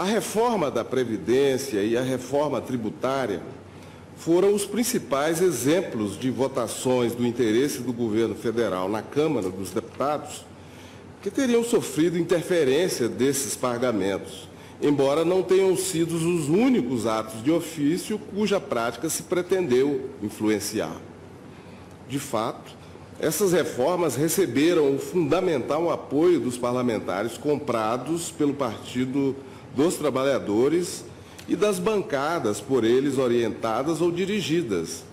A reforma da Previdência e a reforma tributária foram os principais exemplos de votações do interesse do governo federal na Câmara dos Deputados que teriam sofrido interferência desses pagamentos, embora não tenham sido os únicos atos de ofício cuja prática se pretendeu influenciar. De fato, essas reformas receberam o fundamental apoio dos parlamentares comprados pelo Partido dos Trabalhadores e das bancadas por eles orientadas ou dirigidas,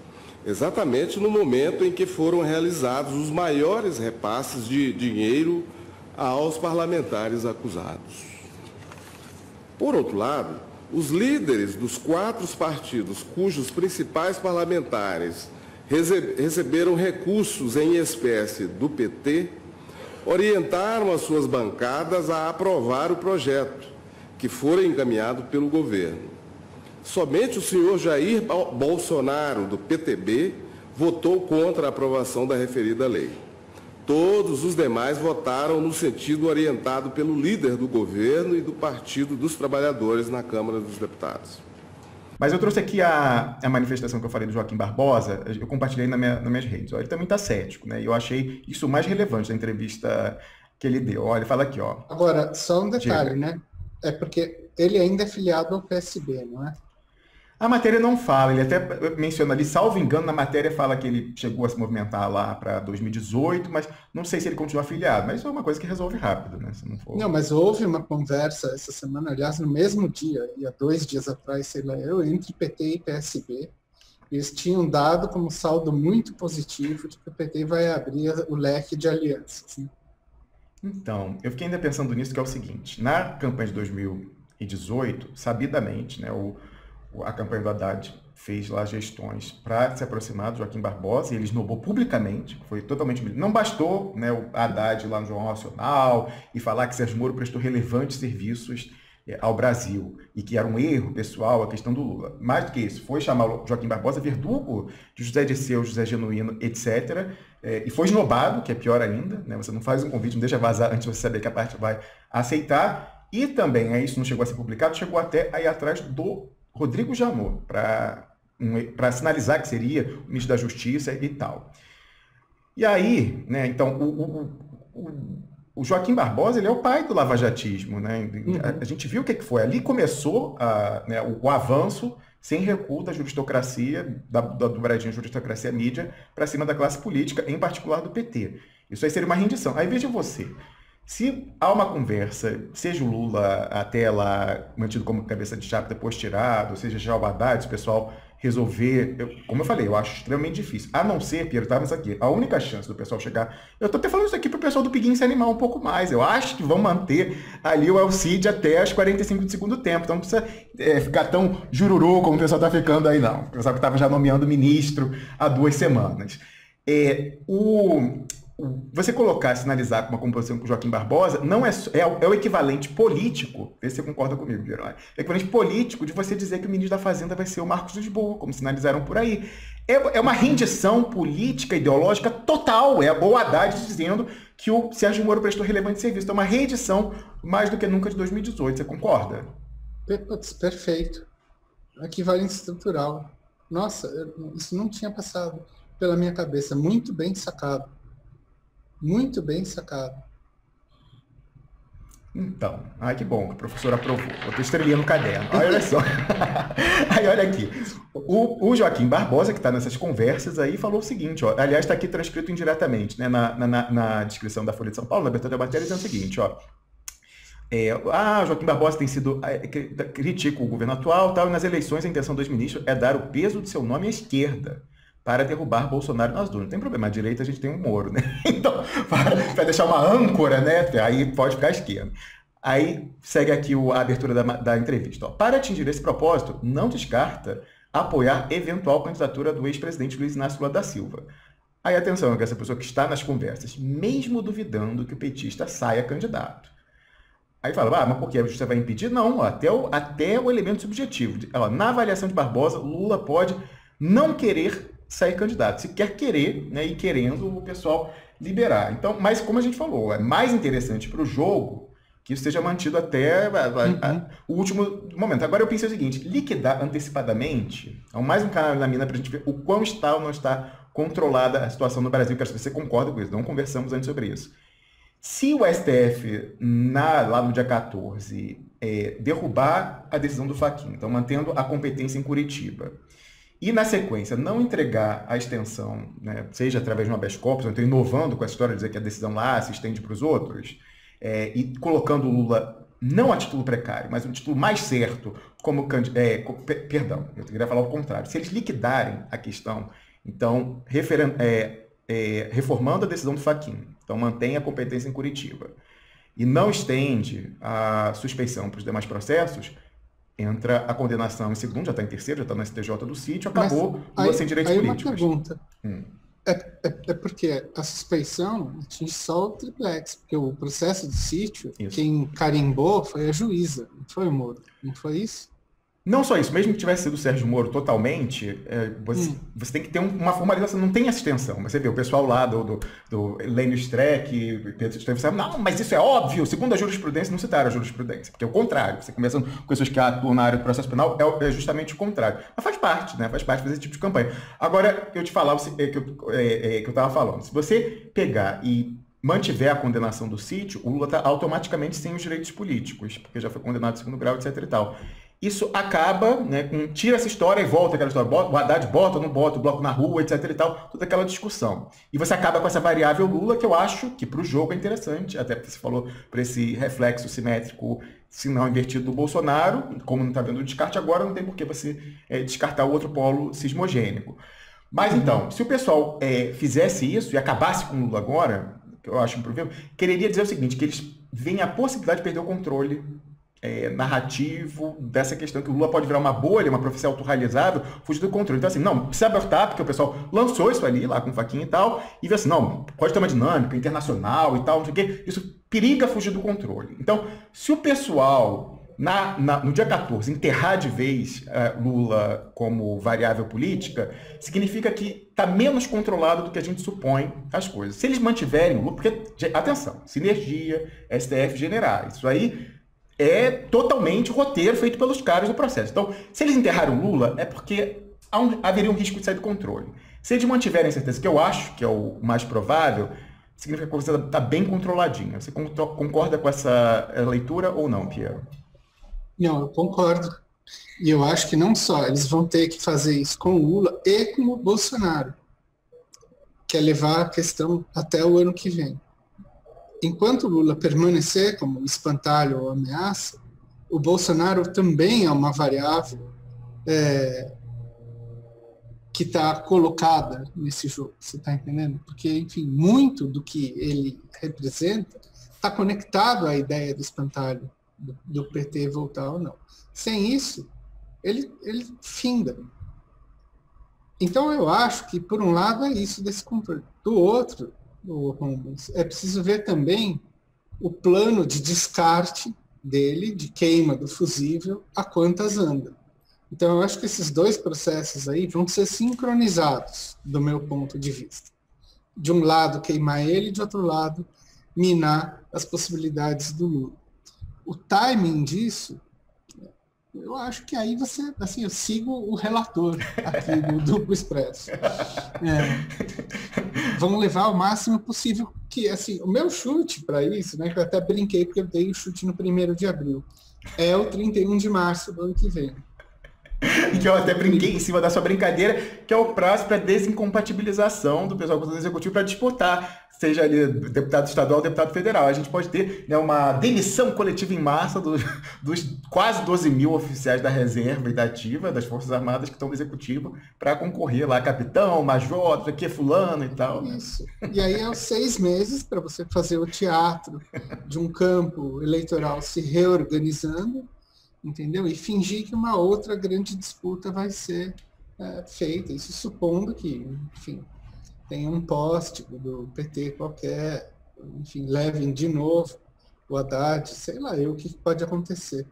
exatamente no momento em que foram realizados os maiores repasses de dinheiro aos parlamentares acusados. Por outro lado, os líderes dos 4 partidos cujos principais parlamentares receberam recursos em espécie do PT orientaram as suas bancadas a aprovar o projeto, que fora encaminhado pelo governo. Somente o senhor Jair Bolsonaro, do PTB, votou contra a aprovação da referida lei. Todos os demais votaram no sentido orientado pelo líder do governo e do Partido dos Trabalhadores na Câmara dos Deputados. Mas eu trouxe aqui a manifestação que eu falei do Joaquim Barbosa, eu compartilhei nas minhas redes. Ele também está cético, né? E eu achei isso o mais relevante da entrevista que ele deu. Olha, ele fala aqui, ó. Agora, só um detalhe, né? É porque ele ainda é filiado ao PSB, não é? A matéria não fala, ele até menciona ali, salvo engano, na matéria fala que ele chegou a se movimentar lá para 2018, mas não sei se ele continua afiliado, mas isso é uma coisa que resolve rápido, né? Se não for... Não, mas houve uma conversa essa semana, aliás, no mesmo dia, e há 2 dias atrás, sei lá, entre PT e PSB, eles tinham dado como saldo muito positivo de que o PT vai abrir o leque de alianças, né? Então, eu fiquei ainda pensando nisso, que é o seguinte, na campanha de 2018, sabidamente, né, a campanha do Haddad fez lá gestões para se aproximar do Joaquim Barbosa, e ele esnobou publicamente, foi totalmente... Não bastou, né, o Haddad ir lá no Jornal Nacional e falar que Sérgio Moro prestou relevantes serviços ao Brasil e que era um erro pessoal a questão do Lula. Mais do que isso, foi chamar o Joaquim Barbosa verdugo de José Dirceu, José Genuíno, etc., e foi esnobado, que é pior ainda, né? Você não faz um convite, não deixa vazar antes de você saber que a parte vai aceitar, e também, isso não chegou a ser publicado, chegou até aí atrás do Rodrigo Janot, para sinalizar que seria o ministro da Justiça e tal. E aí, né, então, o Joaquim Barbosa, ele é o pai do lavajatismo, né? A gente viu o que foi. Ali começou né, o avanço sem recuo da juristocracia, da dobradinha juristocracia mídia, para cima da classe política, em particular do PT. Isso aí seria uma rendição. Aí veja você, se há uma conversa, seja o Lula até lá mantido como cabeça de chapa, depois tirado, seja já o Haddad, o pessoal resolver, como eu falei, eu acho extremamente difícil. A não ser, Piero, tá, mas aqui, a única chance do pessoal chegar... Eu tô até falando isso aqui pro pessoal do Piguinho se animar um pouco mais. Eu acho que vão manter ali o Elcide até as 45 do segundo tempo. Então não precisa ficar tão jururu como o pessoal tá ficando aí, não. O pessoal que tava já nomeando ministro há 2 semanas. Você colocar, sinalizar com uma composição com o Joaquim Barbosa, não é o equivalente político, vê se você concorda comigo, Piero, é o equivalente político de você dizer que o ministro da Fazenda vai ser o Marcos Lisboa, como sinalizaram por aí. É uma rendição política, ideológica total, é o Haddad dizendo que o Sérgio Moro prestou relevante serviço. É uma rendição mais do que nunca de 2018, você concorda? Perfeito. Equivalente estrutural. Nossa, isso não tinha passado pela minha cabeça. Muito bem sacado. Muito bem sacado. Então, que bom que o professor aprovou. Outra estrelinha no caderno. Olha só. Aí, olha aqui. O Joaquim Barbosa, que está nessas conversas aí, falou o seguinte, ó. Aliás, está aqui transcrito indiretamente, né, na descrição da Folha de São Paulo, na abertura da matéria, dizendo o seguinte, ó. Joaquim Barbosa tem sido... critica o governo atual, tal, e nas eleições a intenção dos ministros é dar o peso de seu nome à esquerda para derrubar Bolsonaro nas urnas. Não tem problema, à direita a gente tem um Moro, né? Então, para deixar uma âncora, né? Aí pode ficar à esquerda. Aí segue aqui a abertura da entrevista. Ó. Para atingir esse propósito, não descarta apoiar eventual candidatura do ex-presidente Luiz Inácio Lula da Silva. Aí atenção, que essa pessoa que está nas conversas, mesmo duvidando que o petista saia candidato. Aí fala, mas por que a justiça vai impedir? Não, até o elemento subjetivo. Na avaliação de Barbosa, Lula pode não querer sair candidato. Se quer querer, né, e querendo, o pessoal liberar. Então, mas como a gente falou, é mais interessante para o jogo que isso seja mantido até o último momento. Agora eu pensei o seguinte, liquidar antecipadamente é mais um canal na mina para a gente ver o quão está ou não está controlada a situação no Brasil. Quero saber se você concorda com isso, não conversamos antes sobre isso. Se o STF, lá no dia 14, derrubar a decisão do Fachin, então mantendo a competência em Curitiba, e na sequência não entregar a extensão, né, seja através de um habeas corpus, ou então inovando com a história de dizer que a decisão lá se estende para os outros, e colocando o Lula não a título precário, mas um título mais certo, como perdão, eu queria falar o contrário. Se eles liquidarem a questão, então, reformando a decisão do Fachin, então mantém a competência em Curitiba, e não estende a suspeição para os demais processos, entra a condenação em segundo, já está em terceiro, já está no STJ do sítio, acabou, Lula sem direitos políticos. Uma pergunta. É porque a suspeição atinge só o triplex, porque o processo do sítio, quem carimbou foi a juíza, não foi o Moro, não foi isso? Não só isso, mesmo que tivesse sido o Sérgio Moro totalmente, você tem que ter uma formalização, não tem essa extensão. Mas você vê o pessoal lá do Lênio Streck, Pedro Stefan, não, mas isso é óbvio, segundo a jurisprudência, não citaram a jurisprudência, porque é o contrário. Você começa com pessoas que atuam na área do processo penal, é justamente o contrário. Mas faz parte, né? Faz parte fazer esse tipo de campanha. Agora, eu te falava, que eu estava falando, se você pegar e mantiver a condenação do sítio, o Lula está automaticamente sem os direitos políticos, porque já foi condenado em segundo grau, etc. e tal. Isso acaba, né, tira essa história e volta aquela história, o Haddad bota ou não bota, o bloco na rua, etc e tal, toda aquela discussão. E você acaba com essa variável Lula, que eu acho que para o jogo é interessante, até porque você falou para esse reflexo simétrico, se não invertido do Bolsonaro, como não está vendo o descarte agora, não tem por que você descartar o outro polo sismogênico. Mas então, se o pessoal fizesse isso e acabasse com o Lula agora, que eu acho um problema, quereria dizer o seguinte, que eles veem a possibilidade de perder o controle narrativo dessa questão que o Lula pode virar uma bolha, uma profecia autorrealizável, fugir do controle. Então, assim, não, precisa abortar, porque o pessoal lançou isso ali, lá com o Fachin e tal, e vê assim, não, pode ter uma dinâmica internacional e tal, não sei o quê, isso periga fugir do controle. Então, se o pessoal, no dia 14, enterrar de vez Lula como variável política, significa que está menos controlado do que a gente supõe as coisas. Se eles mantiverem o Lula, porque, atenção, sinergia, STF generais, isso aí é totalmente roteiro feito pelos caras do processo. Então, se eles enterraram o Lula, é porque haveria um risco de sair do controle. Se eles mantiverem a certeza, que eu acho que é o mais provável, significa que a coisa está bem controladinha. Você concorda com essa leitura ou não, Piero? Não, eu concordo. E eu acho que não só, eles vão ter que fazer isso com o Lula e com o Bolsonaro, que é levar a questão até o ano que vem. Enquanto o Lula permanecer como espantalho ou ameaça, o Bolsonaro também é uma variável que está colocada nesse jogo, você está entendendo? Porque, enfim, muito do que ele representa está conectado à ideia do espantalho, do PT voltar ou não. Sem isso, ele finda. Então, eu acho que, por um lado, é isso desse controle. Do outro, é preciso ver também o plano de descarte dele, de queima do fusível, a quantas anda. Então, eu acho que esses dois processos aí vão ser sincronizados, do meu ponto de vista. De um lado, queimar ele, de outro lado, minar as possibilidades do Lula. O timing disso, eu acho que aí você, assim, eu sigo o relator aqui do Duplo Expresso. Vamos levar o máximo possível, que, assim, o meu chute para isso, né, que eu até brinquei porque eu dei o chute no 1º de abril, é o 31 de março do ano que vem. E que eu até brinquei em cima da sua brincadeira, que é o prazo para desincompatibilização do pessoal do Executivo para disputar, seja ali deputado estadual ou deputado federal. A gente pode ter, né, uma demissão coletiva em massa dos quase 12 mil oficiais da reserva e da ativa, das Forças Armadas que estão no Executivo, para concorrer lá, capitão, major, aqui fulano e tal. Né? Isso. E aí é os 6 meses para você fazer o teatro de um campo eleitoral se reorganizando, entendeu? E fingir que uma outra grande disputa vai ser feita. Isso supondo que, enfim, tem um poste do PT qualquer, enfim, levem de novo o Haddad, sei lá o que pode acontecer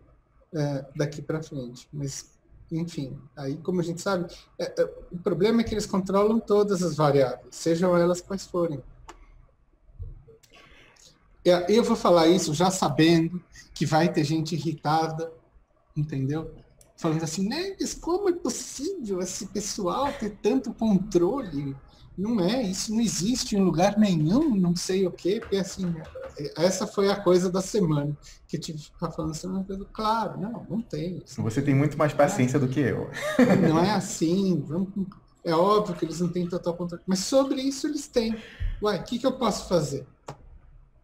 daqui para frente. Mas, enfim, aí, como a gente sabe, o problema é que eles controlam todas as variáveis, sejam elas quais forem. Eu vou falar isso já sabendo que vai ter gente irritada, entendeu? Falando assim, né, mas como é possível esse pessoal ter tanto controle? Não é, isso não existe em lugar nenhum, não sei o quê, porque assim, essa foi a coisa da semana, que eu tive que ficar falando semana toda. Claro, não tem. Assim, Você tem muito mais paciência do que eu. Não é assim, é óbvio que eles não têm total controle, mas sobre isso eles têm. Ué, o que eu posso fazer?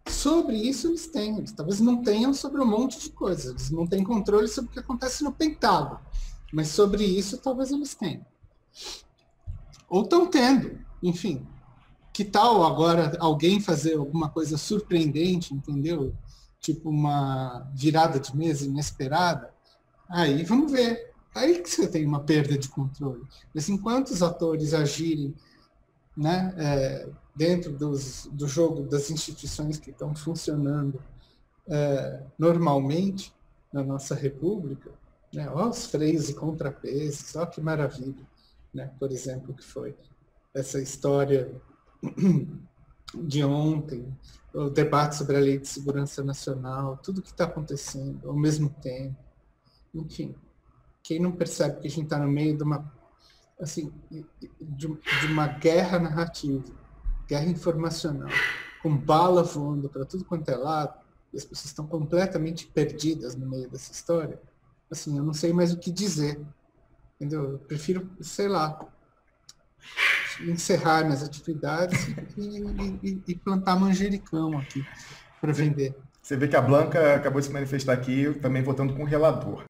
Sobre isso eles têm, eles talvez não tenham sobre um monte de coisas, eles não têm controle sobre o que acontece no Pentágono, mas sobre isso talvez eles tenham. Ou estão tendo, enfim. Que tal agora alguém fazer alguma coisa surpreendente, entendeu? Tipo uma virada de mesa inesperada? Aí vamos ver. Aí que você tem uma perda de controle. Mas enquanto os atores agirem, né, dentro do jogo das instituições que estão funcionando normalmente na nossa república, né, ó, os freios e contrapesos, ó que maravilha, né, por exemplo, que foi essa história de ontem, o debate sobre a Lei de Segurança Nacional, tudo que está acontecendo ao mesmo tempo, enfim, quem não percebe que a gente está no meio de uma, assim, de uma guerra narrativa, guerra informacional, com bala voando para tudo quanto é lado, e as pessoas estão completamente perdidas no meio dessa história, assim, eu não sei mais o que dizer, entendeu? Eu prefiro, sei lá, encerrar minhas atividades e plantar manjericão aqui para vender. Você vê que a Blanca acabou de se manifestar aqui, também votando com o relator.